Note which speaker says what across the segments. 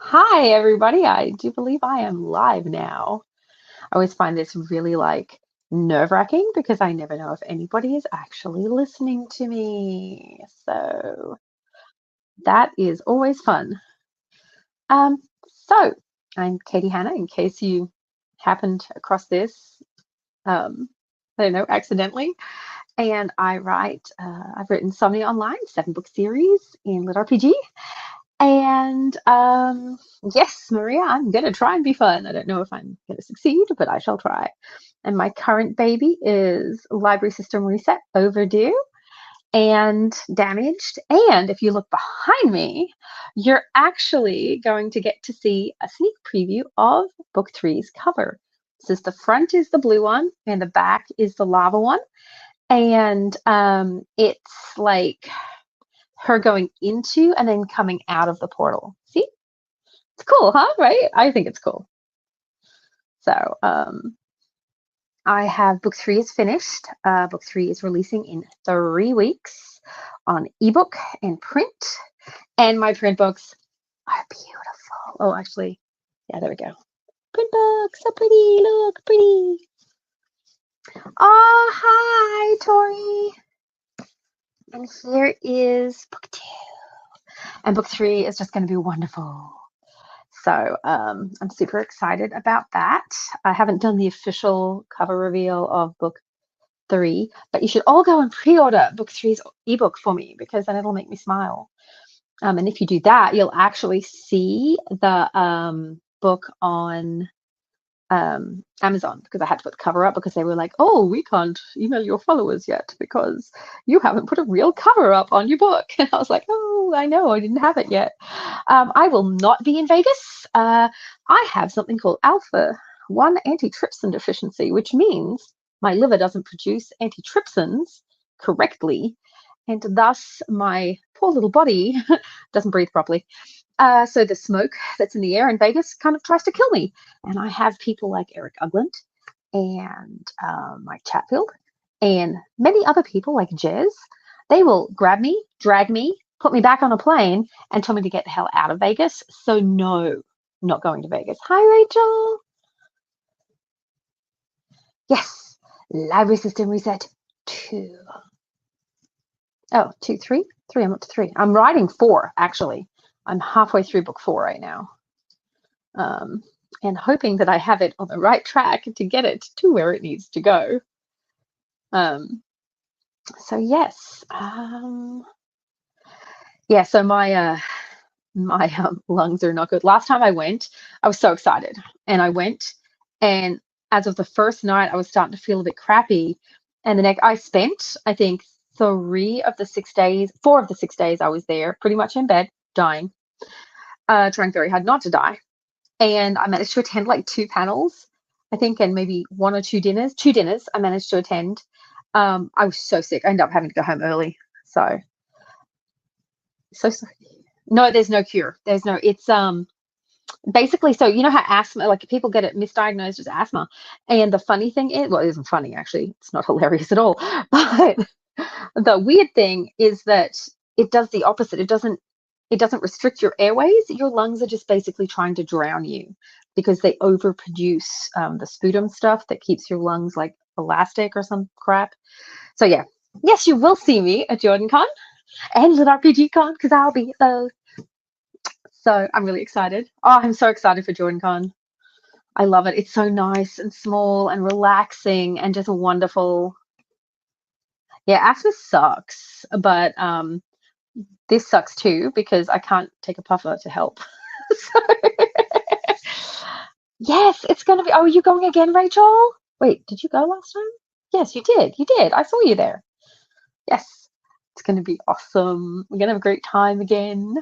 Speaker 1: Hi, everybody. I do believe I am live now. I always find this really nerve-wracking because I never know if anybody is actually listening to me. So that is always fun. Um, so I'm Katie Hanna, in case you happened across this, I don't know, accidentally. And I've written Somnia Online, 7 book series in Lit RPG. And yes, Maria, I'm going to try and be fun. I don't know if I'm going to succeed, but I shall try. And my current baby is Library System Reset Overdue and Damaged. And if you look behind me, you're actually going to get to see a sneak preview of Book Three's cover. Since the front is the blue one and the back is the lava one. And it's like her going into and then coming out of the portal. See? It's cool, huh? Right? I think it's cool. So, I have book three is finished. Book three is releasing in 3 weeks on ebook and print. And my print books are beautiful. Oh, actually, yeah, there we go. Print books, so pretty. Look, pretty. Oh, hi, Tori. And here is book two. And book three is just going to be wonderful. So I'm super excited about that. I haven't done the official cover reveal of book three, but you should all go and pre-order book three's ebook for me because then it'll make me smile. And if you do that, you'll actually see the book on Amazon because I had to put the cover up because they were like, oh, we can't email your followers yet because you haven't put a real cover up on your book. And I was like, oh, I know, I didn't have it yet. I will not be in Vegas. I have something called alpha 1 antitrypsin deficiency, which means my liver doesn't produce antitrypsins correctly. And thus, my poor little body doesn't breathe properly. So the smoke that's in the air in Vegas kind of tries to kill me. And I have people like Eric Ugland and Mike Chatfield and many other people like Jez. They will grab me, drag me, put me back on a plane, and tell me to get the hell out of Vegas. So no, not going to Vegas. Hi, Rachel. Yes, library system reset 2. Oh, 2, 3? 3, I'm up to 3. I'm writing 4, actually. I'm halfway through book 4 right now. And hoping that I have it on the right track to get it to where it needs to go. So yes, yeah. So my lungs are not good. Last time I went, I was so excited, and I went, and as of the first night, I was starting to feel a bit crappy, and the next I spent, I think, 3 of the 6 days, 4 of the 6 days I was there, pretty much in bed, dying, trying very hard not to die. And I managed to attend like 2 panels, I think, and maybe 1 or 2 dinners. 2 dinners I managed to attend. I was so sick. I ended up having to go home early. So sorry. No, there's no cure. There's no. It's basically, so you know how asthma, like people get it misdiagnosed as asthma, and the funny thing is, well, it isn't funny actually. It's not hilarious at all. But the weird thing is that it does the opposite. It doesn't restrict your airways. Your lungs are just basically trying to drown you because they overproduce the sputum stuff that keeps your lungs like elastic or some crap. So yeah, yes, you will see me at JordanCon and Lit RPG Con because I'll be at those. So I'm really excited. Oh, I'm so excited for JordanCon. I love it. It's so nice and small and relaxing and just wonderful. Yeah, asthma sucks, but this sucks too because I can't take a puffer to help. So, yes, it's going to be. Oh, are you going again, Rachel? Wait, did you go last time? Yes, you did. You did. I saw you there. Yes, it's going to be awesome. We're going to have a great time again.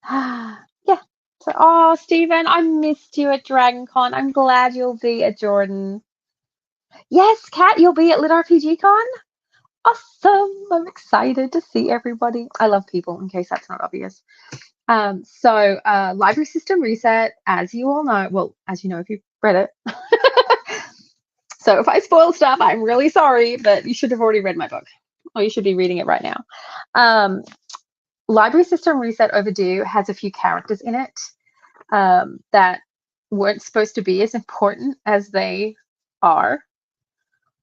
Speaker 1: Yeah. So, oh, Stephen, I missed you at DragonCon. I'm glad you'll be at Jordan. Yes, Kat, you'll be at Lit RPG Con. Awesome. I'm excited to see everybody. I love people, in case that's not obvious. Library System Reset, as you all know, well, as you know if you've read it. So if I spoil stuff, I'm really sorry, but you should have already read my book, or you should be reading it right now. Library System Reset Overdue has a few characters in it that weren't supposed to be as important as they are.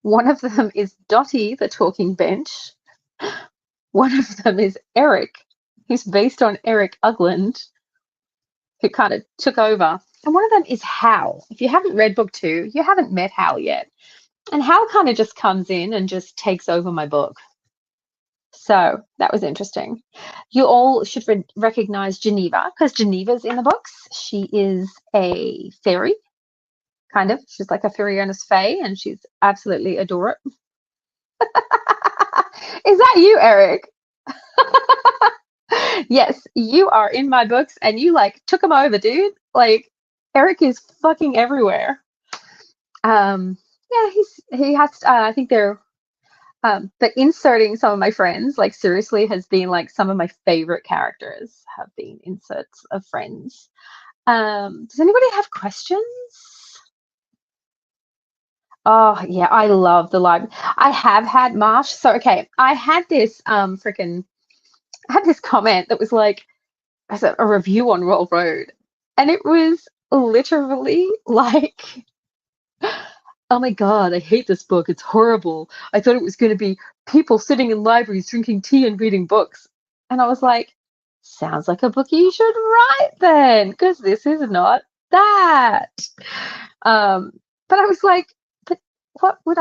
Speaker 1: One of them is Dottie, the talking bench. One of them is Eric, who's based on Eric Ugland, who kind of took over. And one of them is Hal. If you haven't read book 2, you haven't met Hal yet. And Hal kind of just comes in and just takes over my book. So that was interesting. You all should recognize Geneva because Geneva's in the books. She is a fairy, kind of. She's like a Fairyoness Fae, and she's absolutely adorable. Is that you, Eric? Yes, you are in my books, and you like took them over, dude. Like Eric is fucking everywhere. Yeah, he has. I think they're. But inserting some of my friends, like seriously, has been like some of my favorite characters have been inserts of friends. Does anybody have questions? Oh yeah, I love the library. I have had Marsh. So okay, I had this freaking I had this comment that was like as a review on Roll Road, and it was literally like, oh my God, I hate this book. It's horrible. I thought it was going to be people sitting in libraries drinking tea and reading books. And I was like, sounds like a book you should write then, because this is not that. Um, but I was like, but what would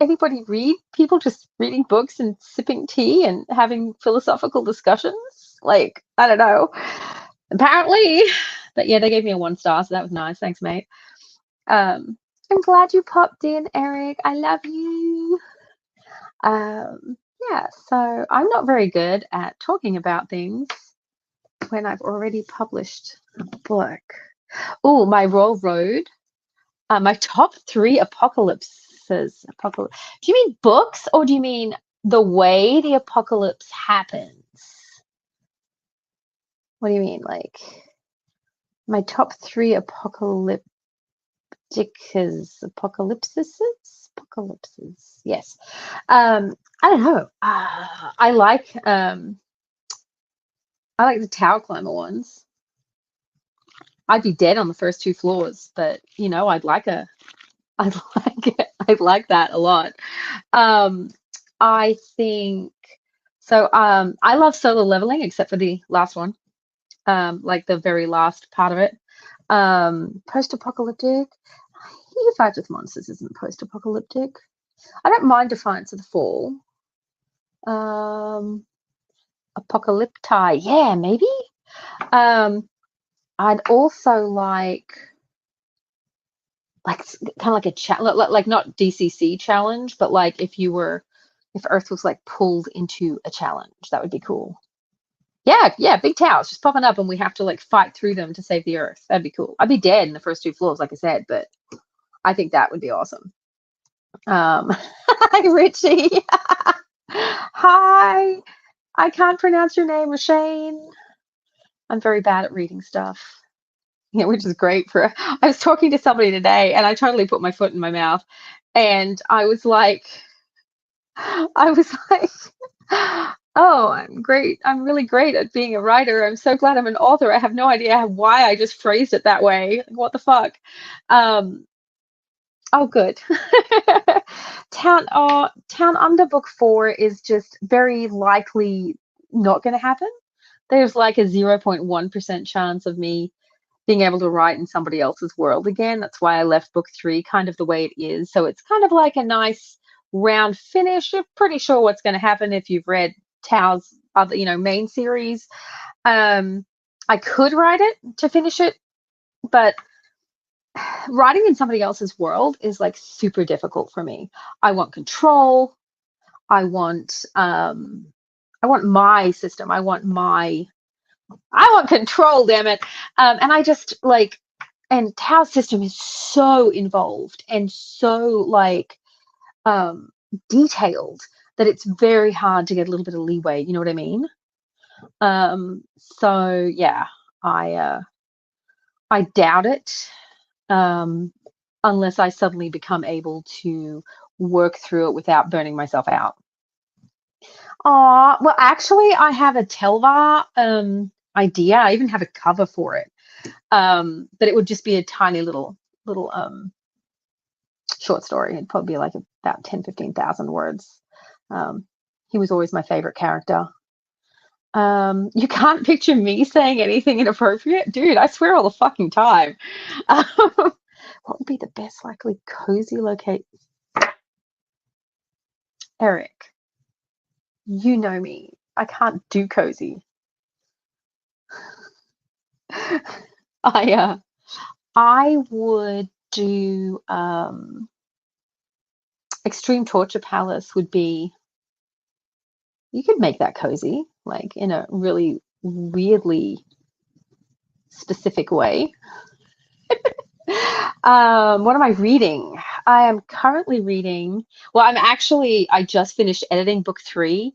Speaker 1: anybody read? People just reading books and sipping tea and having philosophical discussions? Like, I don't know. Apparently. But yeah, they gave me a 1 star, so that was nice. Thanks, mate. Um, I'm glad you popped in, Eric. I love you. Yeah, so I'm not very good at talking about things when I've already published a book. Oh, my Royal Road. My top 3 apocalypses. Do you mean books or do you mean the way the apocalypse happens? What do you mean? Like my top 3 apocalypses? Apocalypses. Yes. I don't know. I like the tower climber ones. I'd be dead on the first 2 floors, but you know, I'd like it. I'd like that a lot. Um, I think so. I love solo leveling, except for the last one, like the very last part of it. Post-apocalyptic. He Fights with Monsters isn't post-apocalyptic. I don't mind Defiance of the Fall. Apocalypti, yeah, maybe. I'd also like kind of like a challenge, like not DCC challenge, but like if Earth was like pulled into a challenge, that would be cool. Yeah, yeah, big towers just popping up, and we have to like fight through them to save the Earth. That'd be cool. I'd be dead in the first 2 floors, like I said, but I think that would be awesome. Hi, Richie. Hi. I can't pronounce your name, Rashane. I'm very bad at reading stuff. Yeah, which is great for. I was talking to somebody today, and I totally put my foot in my mouth, and I was like, oh, I'm great. I'm really great at being a writer. I'm so glad I'm an author. I have no idea why I just phrased it that way. What the fuck? Um, oh, good. Town Under Book 4 is just very likely not going to happen. There's like a 0.1% chance of me being able to write in somebody else's world again. That's why I left book 3 kind of the way it is. So it's kind of like a nice round finish. You're pretty sure what's going to happen if you've read Tao's other, main series. I could write it to finish it, but writing in somebody else's world is like super difficult for me. I want control. I want my system. I want control, damn it. And I just like, and Tao's system is so involved and so like detailed that it's very hard to get a little bit of leeway. You know what I mean? So yeah, I doubt it, unless I suddenly become able to work through it without burning myself out. Well, actually, I have a Telva idea. I even have a cover for it. But it would just be a tiny little short story. It'd probably be like about 10, 15,000 words. Um, he was always my favorite character. You can't picture me saying anything inappropriate, dude. I swear all the fucking time. What would be the best likely cozy locate? Eric, you know me. I can't do cozy. I I would do Extreme Torture Palace would be, you could make that cozy, like in a really weirdly specific way. What am I reading? I am currently reading, well, I just finished editing book 3,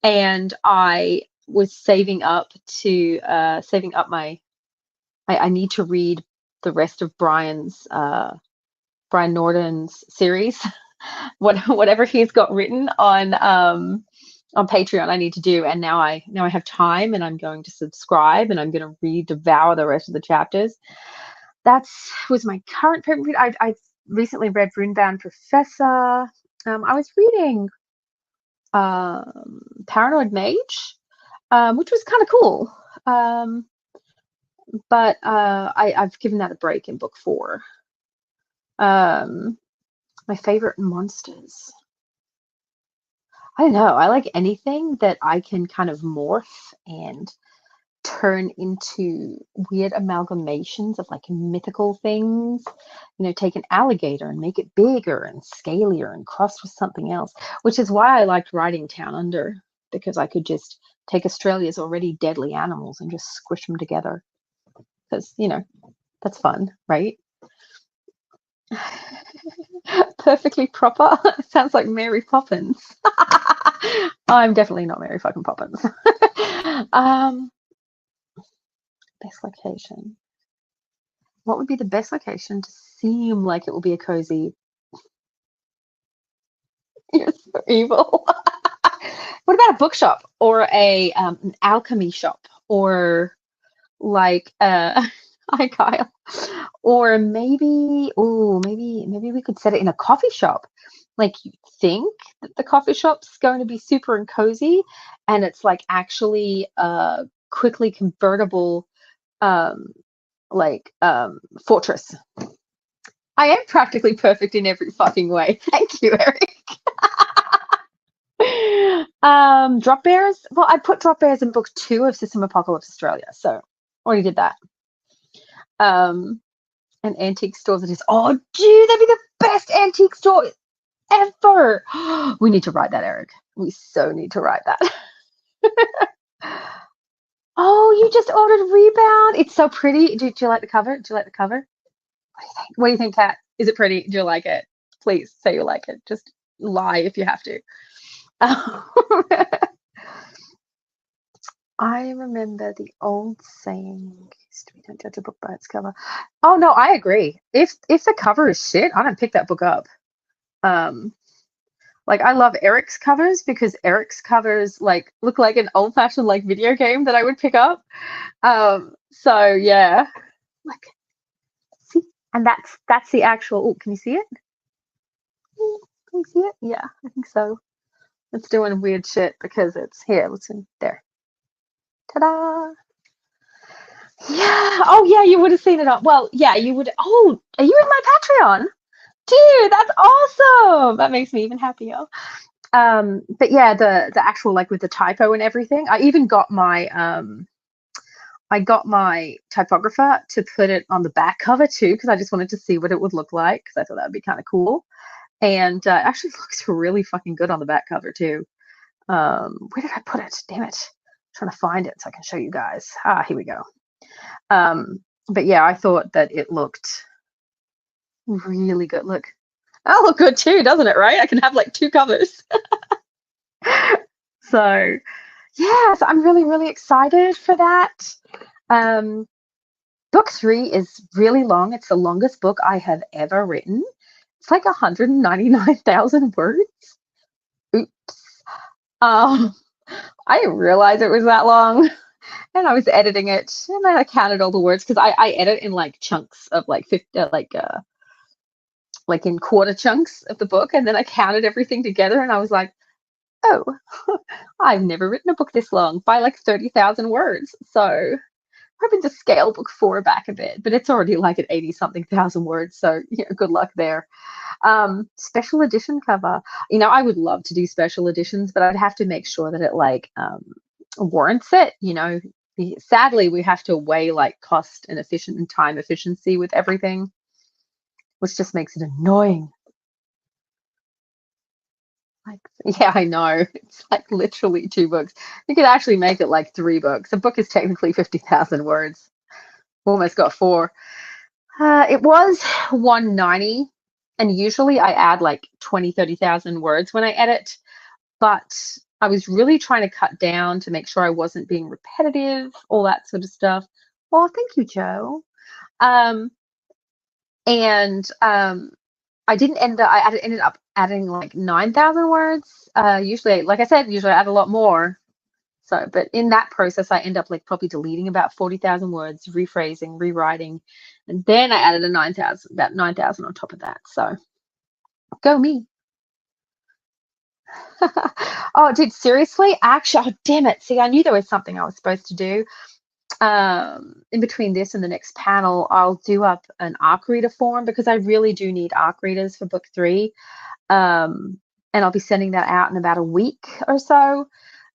Speaker 1: and I was saving up I need to read the rest of Brian Norton's series. Whatever he's got written on Patreon I need to do, and now I have time, and I'm going to subscribe, and I'm going to devour the rest of the chapters. That was my current favorite read. I've recently read Runebound Professor. I was reading Paranoid Mage, which was kind of cool. But I've given that a break in book 4. My favorite monsters. I don't know. I like anything that I can kind of morph and turn into weird amalgamations of like mythical things. Take an alligator and make it bigger and scalier and crossed with something else, which is why I liked writing Town Under, because I could just take Australia's already deadly animals and just squish them together. Because, that's fun, right? Perfectly proper. Sounds like Mary Poppins. I'm definitely not Mary fucking Poppins. Best location. What would be the best location to seem like it will be a cozy? You're so evil. What about a bookshop or an alchemy shop, or like hi Kyle, or maybe we could set it in a coffee shop. Like, you think that the coffee shop's going to be super and cozy, and it's like actually a quickly convertible um fortress. I am practically perfect in every fucking way. Thank you, Eric. Drop bears. Well, I put drop bears in book 2 of System Apocalypse Australia, so already did that. An antique store that is, oh, dude, that'd be the best antique store ever. We need to write that, Eric. We so need to write that. Oh, you just ordered Rebound. It's so pretty. Do you like the cover? Do you like the cover? What do you think? What do you think, Kat? Is it pretty? Do you like it? Please say you like it. Just lie if you have to. I remember the old saying, we don't judge a book by its cover. Oh no, I agree. If the cover is shit, I don't pick that book up. Like, I love Eric's covers, because Eric's covers like look like an old-fashioned like video game that I would pick up. So yeah. Like, see, and that's the actual. Oh, can you see it? Can you see it? Yeah, I think so. It's doing weird shit because it's here. Listen there. Ta-da! Yeah. Oh, yeah. You would have seen it on. Well, yeah. You would. Oh, are you in my Patreon, dude? That's awesome. That makes me even happier. But yeah, the actual, like, with the typo and everything. I got my typographer to put it on the back cover too, because I just wanted to see what it would look like, because I thought that would be kind of cool. And it actually looks really fucking good on the back cover too. Where did I put it? Damn it. I'm trying to find it so I can show you guys. Here we go. But yeah, I thought that it looked really good. Look, that'll look good too, doesn't it? Right? I can have like 2 covers. So yeah, so I'm really, really excited for that. Book 3 is really long. It's the longest book I have ever written. It's like 199,000 words. Oops. I didn't realize it was that long. And I was editing it, and then I counted all the words because I edit in like chunks of like 50, like in quarter chunks of the book, and then I counted everything together, and I was like, oh, I've never written a book this long by like 30,000 words. So hoping to scale book four back a bit, but it's already like at 80 something thousand words. So yeah, good luck there. Special edition cover. I would love to do special editions, but I'd have to make sure that it like warrants it. Sadly, we have to weigh like cost and efficient and time efficiency with everything, which just makes it annoying. Like, yeah, I know. It's like literally two books. You could actually make it like three books. A book is technically 50,000 words. Almost got four. It was 190, and usually I add like 20, 30,000 words when I edit, but I was really trying to cut down to make sure I wasn't being repetitive, all that sort of stuff. Well, thank you, Joe. Um, and I didn't end up, I ended up adding like 9,000 words. Usually, like I said, usually I add a lot more. So, but in that process, I end up like probably deleting about 40,000 words, rephrasing, rewriting, and then I added about 9,000 on top of that. So, go me. Oh, dude, seriously? Actually, oh, damn it. See, I knew there was something I was supposed to do. In between this and the next panel, I'll do up an ARC reader form because I really do need ARC readers for book three. And I'll be sending that out in about a week or so.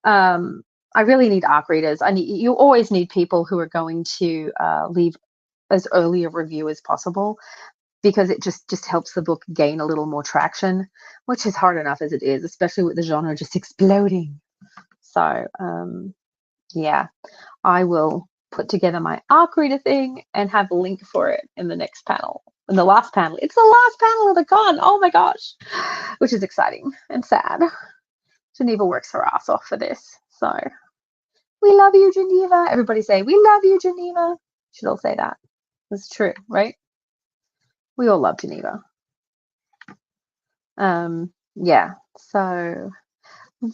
Speaker 1: I really need ARC readers. You always need people who are going to leave as early a review as possible because it just helps the book gain a little more traction, which is hard enough as it is, especially with the genre just exploding. So yeah, I will put together my ARC reader thing and have a link for it in the next panel. In the last panel. It's the last panel of the con. Oh my gosh. Which is exciting and sad. Geneva works her ass off for this. So we love you, Geneva. Everybody say, we love you, Geneva. Should all say that. That's true, right? We all love Geneva. Yeah. So I'm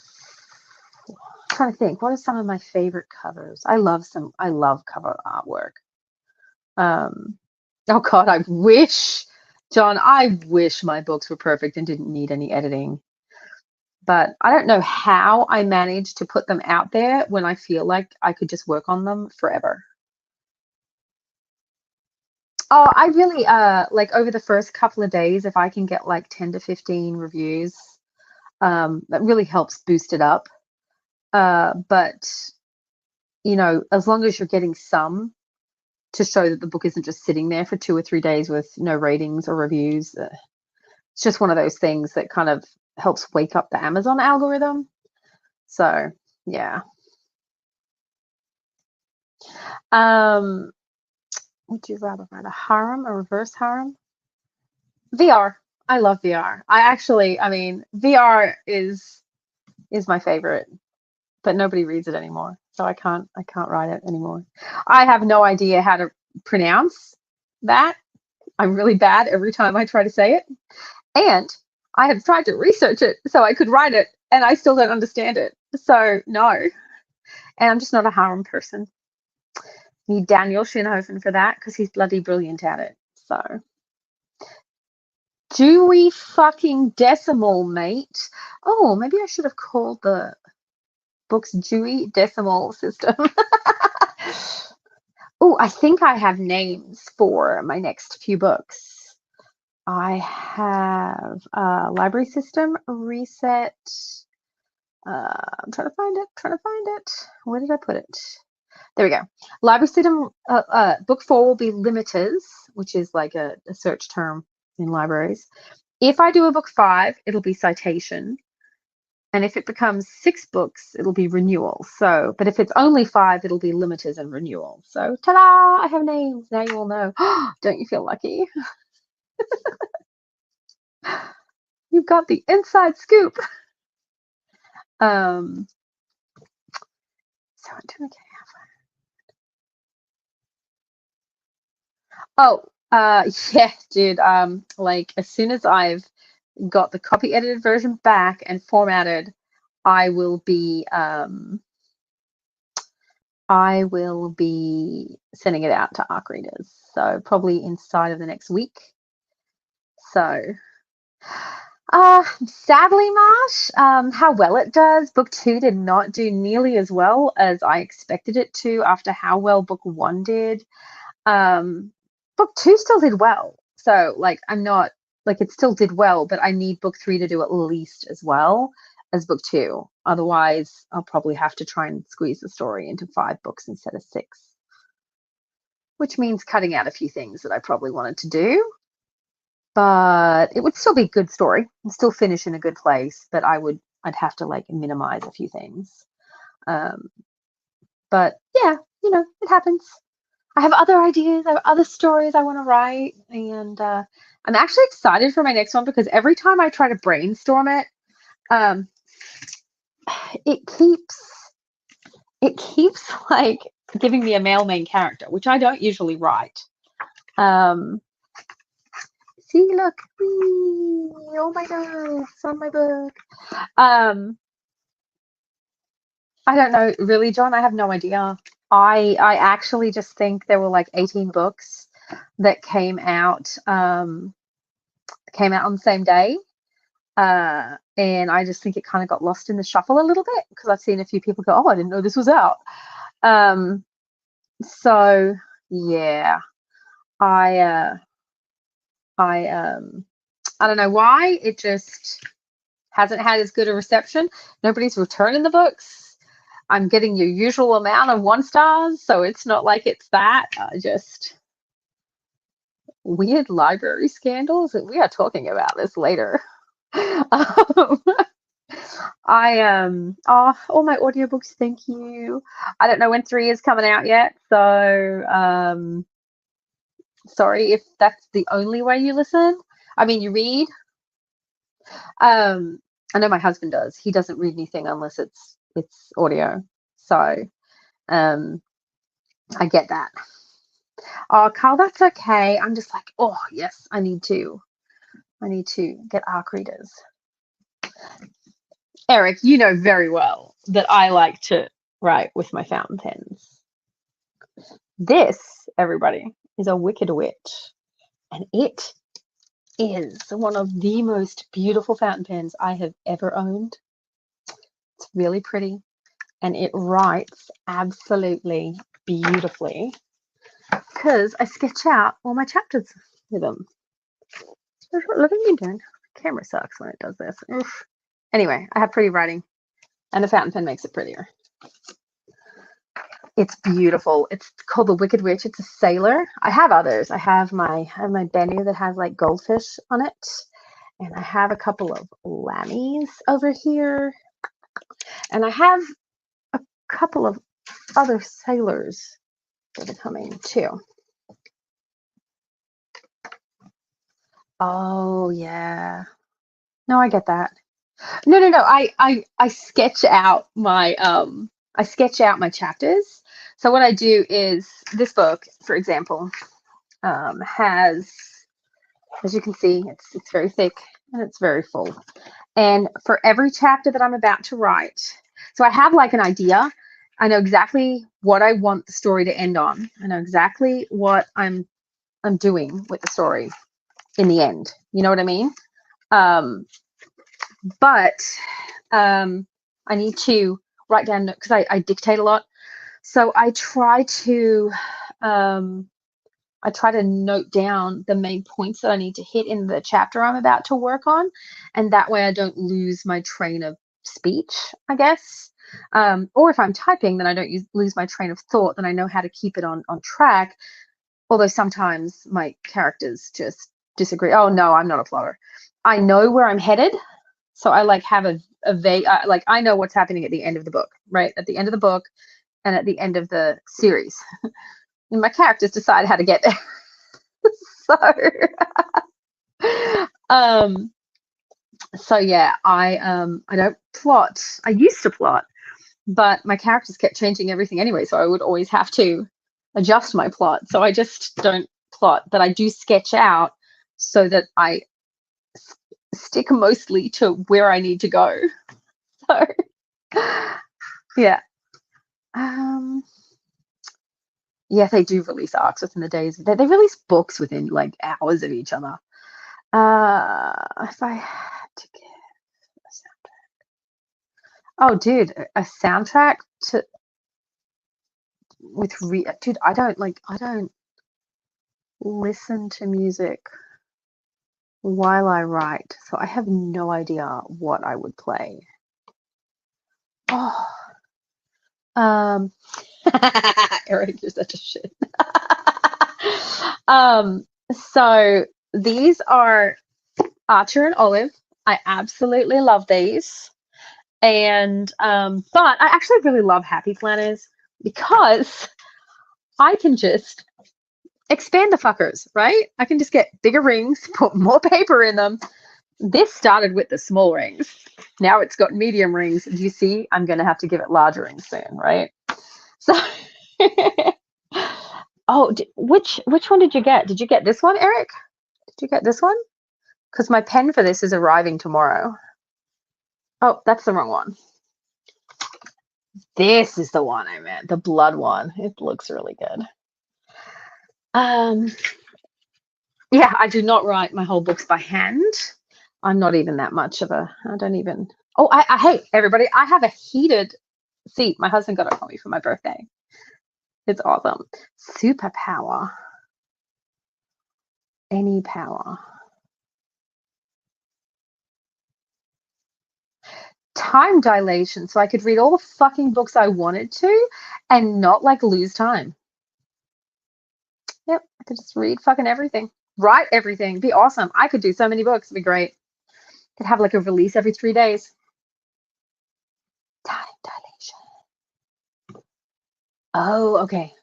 Speaker 1: trying to think, what are some of my favorite covers? I love cover artwork. Oh God, I wish, John, I wish my books were perfect and didn't need any editing. But I don't know how I managed to put them out there when I feel like I could just work on them forever. Oh, I really like over the first couple of days, if I can get like 10 to 15 reviews, that really helps boost it up. But as long as you're getting some to show that the book isn't just sitting there for 2 or 3 days with no ratings or reviews, it's just one of those things that kind of helps wake up the Amazon algorithm. So yeah. Would you rather write a harem, a reverse harem? VR. I love VR. VR is my favorite, but nobody reads it anymore. So I can't write it anymore. I have no idea how to pronounce that. I'm really bad every time I try to say it. And I have tried to research it so I could write it, and I still don't understand it. So no. And I'm just not a harem person. Need Daniel Shinhofen for that because he's bloody brilliant at it. So Dewey fucking Decimal, mate. Oh, maybe I should have called the book's Dewey Decimal System. Oh, I think I have names for my next few books. I have Library System, Reset. I'm trying to find it. Where did I put it? There we go. Library System, book 4 will be limiters, which is like a search term in libraries. If I do a book 5, it'll be citation. And if it becomes 6 books, it'll be renewal. So, but if it's only 5, it'll be limiters and renewal. So, ta-da! I have names. Now you all know. Don't you feel lucky? You've got the inside scoop. So oh, yeah, dude. Like as soon as I've got the copy edited version back and formatted, I will be I will be sending it out to ARC readers, so probably inside of the next week. So, sadly, Marsh, how well it does. Book 2 did not do nearly as well as I expected it to after how well book 1 did. Um, book 2 still did well. So, like, I'm not, like, it still did well, but I need book 3 to do at least as well as book 2. Otherwise, I'll probably have to try and squeeze the story into 5 books instead of 6, which means cutting out a few things that I probably wanted to do. But it would still be a good story and still finish in a good place, but I'd have to like minimize a few things. Um, but yeah, it happens. I have other ideas, I have other stories I want to write, and I'm actually excited for my next one because every time I try to brainstorm it, um, it keeps like giving me a male main character, which I don't usually write. See, look, oh my God, it's on my book. I don't know, really, John. I have no idea. I actually just think there were like 18 books that came out on the same day, and I just think it kind of got lost in the shuffle a little bit because I've seen a few people go, "Oh, I didn't know this was out." Um, so yeah, I I don't know why it just hasn't had as good a reception. Nobody's returning the books. I'm getting your usual amount of 1 stars, so it's not like it's that. Just weird library scandals. We are talking about this later. um, all my audiobooks, thank you. I don't know when 3 is coming out yet, so sorry if that's the only way you listen. I mean, you read. I know my husband does. He doesn't read anything unless it's audio. So I get that. Oh, Carl, that's okay. I'm just like, oh yes, I need to get ARC readers. Eric, you know very well that I like to write with my fountain pens. This, everybody, is a Wicked Witch, and it is one of the most beautiful fountain pens I have ever owned. It's really pretty, and it writes absolutely beautifully because I sketch out all my chapters with them. Look at me doing. Camera sucks when it does this. Oof. Anyway, I have pretty writing, and the fountain pen makes it prettier. It's beautiful. It's called the Wicked Witch. It's a sailor. I have others. I have my Bennu that has like goldfish on it, and I have a couple of lammies over here, and I have a couple of other sailors that are coming too. Oh yeah. No, I get that. No. I sketch out my chapters. So what I do is this book, for example, has, as you can see, it's very thick and it's very full. And for every chapter that I'm about to write, so I have like an idea. I know exactly what I want the story to end on. I know exactly what I'm doing with the story in the end. You know what I mean? But I need to write down because I dictate a lot. So I try to note down the main points that I need to hit in the chapter I'm about to work on, and that way I don't lose my train of speech, I guess. Or if I'm typing, then I don't lose my train of thought. Then I know how to keep it on track. Although sometimes my characters just disagree. Oh no, I'm not a plotter. I know where I'm headed, so I like have a vague like I know what's happening at the end of the book, right? At the end of the book and at the end of the series. And my characters decide how to get there. So so yeah, I don't plot. I used to plot, but my characters kept changing everything anyway, so I would always have to adjust my plot. So I just don't plot, but I do sketch out so that I stick mostly to where I need to go. So Yeah. Um, yeah, they do release arcs within the days. They release books within like hours of each other. If I had to get a oh, dude, a soundtrack to dude, I don't listen to music while I write, so I have no idea what I would play. Oh, um, Eric, you're such a shit. Um, so these are Archer and Olive. I absolutely love these. And but I actually really love Happy Planners because I can just expand the fuckers, right? I can just get bigger rings, put more paper in them. This started with the small rings. Now it's got medium rings. You see, I'm going to have to give it larger rings soon, right? So, oh, which one did you get? Did you get this one, Eric? Did you get this one? Because my pen for this is arriving tomorrow. Oh, that's the wrong one. This is the one I meant, the blood one. It looks really good. Yeah, I do not write my whole books by hand. I'm not even that much of a, I don't even, oh, hey, everybody, I have a heated seat. My husband got it for me for my birthday. It's awesome. Superpower. Any power. Time dilation, so I could read all the fucking books I wanted to and not like lose time. Yep, I could just read fucking everything. Write everything. Be awesome. I could do so many books. It'd be great. Could have like a release every 3 days. Time dilation. Oh, okay.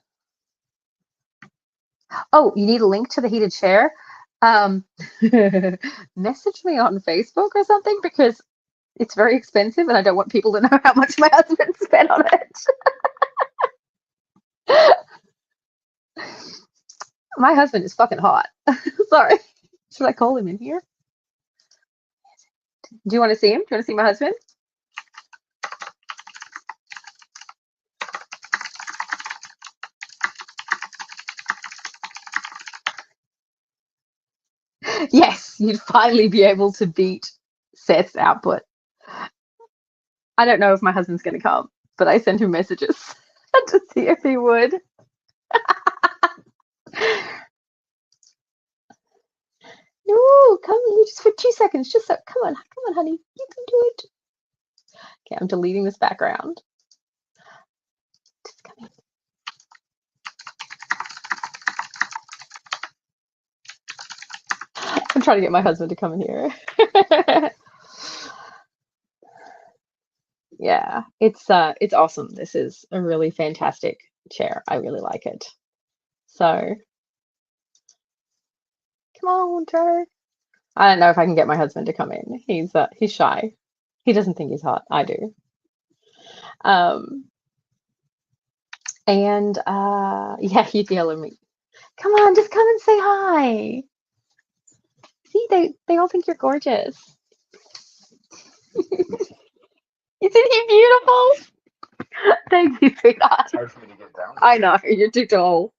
Speaker 1: Oh, you need a link to the heated chair? Message me on Facebook or something because it's very expensive and I don't want people to know how much my husband spent on it. My husband is fucking hot. Sorry. Should I call him in here? Do you want to see him? Do you want to see my husband? Yes, you'd finally be able to beat Seth's output. I don't know if my husband's going to come, but I sent him messages to see if he would. No, come here just for 2 seconds. Just so, come on, honey. You can do it. Okay, I'm deleting this background. Just come in. I'm trying to get my husband to come in here. Yeah, it's awesome. This is a really fantastic chair. I really like it. So, come on, Joe. I don't know if I can get my husband to come in. He's shy. He doesn't think he's hot. I do. Um, and yeah, he'd be able to meet. Come on, just come and say hi. See, they all think you're gorgeous. Isn't he beautiful? Thank you, sweetheart.
Speaker 2: It's hard for me to get down.
Speaker 1: I know, you're too tall.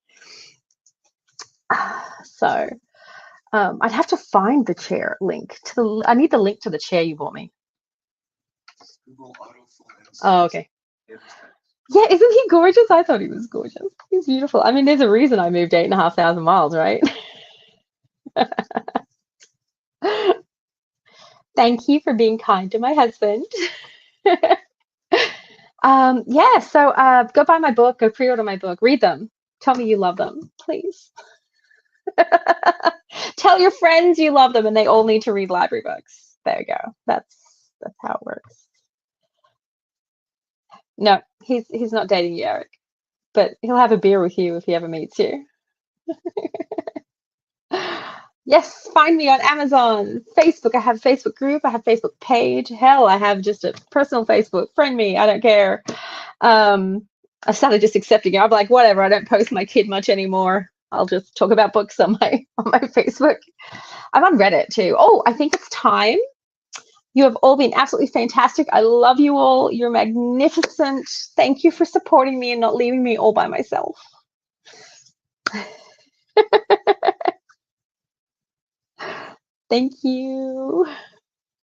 Speaker 1: So, I'd have to find the chair link to the. I need the link to the chair you bought me. Oh, okay. Yeah, isn't he gorgeous? I thought he was gorgeous. He's beautiful. I mean, there's a reason I moved 8,500 miles, right? Thank you for being kind to my husband. Yeah, so go buy my book, go pre-order my book, read them. Tell me you love them, please. Tell your friends you love them and they all need to read library books. There you go. That's how it works. No, he's not dating you, Eric, but he'll have a beer with you if he ever meets you. Yes, find me on Amazon, Facebook. I have a Facebook group. I have a Facebook page. Hell, I have just a personal Facebook. Friend me. I don't care. I started just accepting it. I'm like, whatever. I don't post my kid much anymore. I'll just talk about books on my Facebook. I'm on Reddit too. Oh, I think it's time You have all been absolutely fantastic. I love you all. You're magnificent. Thank you for supporting me and not leaving me all by myself. Thank you.